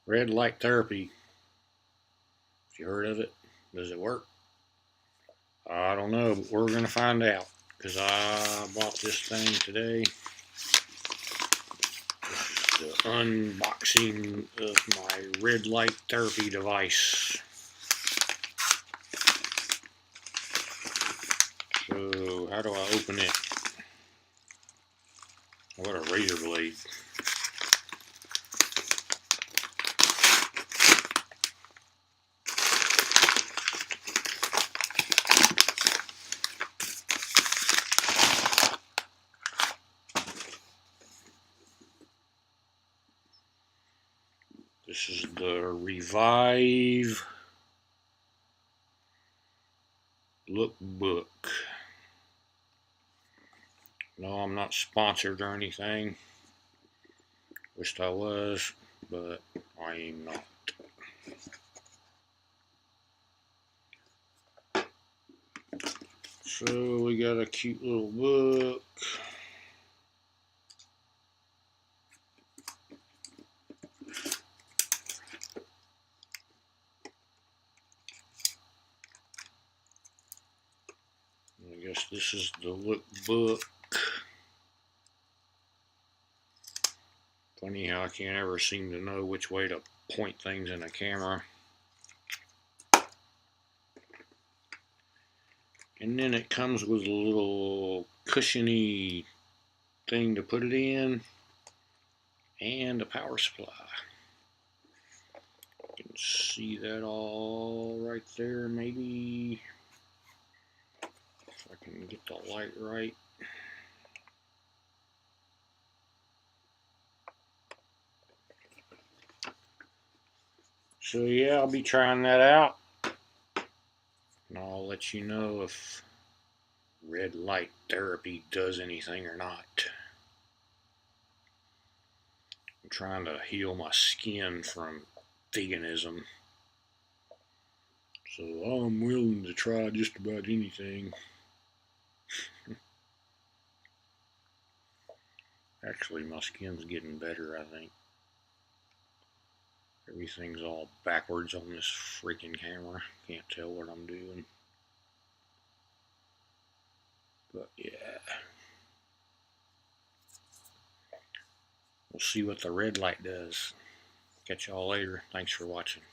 Red light therapy. Have you heard of it? Does it work? I don't know, but we're going to find out because I bought this thing today. This is the unboxing of my red light therapy device. So, how do I open it? What a razor blade. This is the Revive lookbook. No, I'm not sponsored or anything. Wished I was, but I am not. So we got a cute little book. I guess this is the lookbook. Funny how I can't ever seem to know which way to point things in the camera. And then it comes with a little cushiony thing to put it in and a power supply. You can see that all right there, maybe. If I can get the light right. So yeah, I'll be trying that out. And I'll let you know if red light therapy does anything or not. I'm trying to heal my skin from veganism. So I'm willing to try just about anything. Actually, my skin's getting better, I think. Everything's all backwards on this freaking camera. Can't tell what I'm doing. But yeah. We'll see what the red light does. Catch y'all later. Thanks for watching.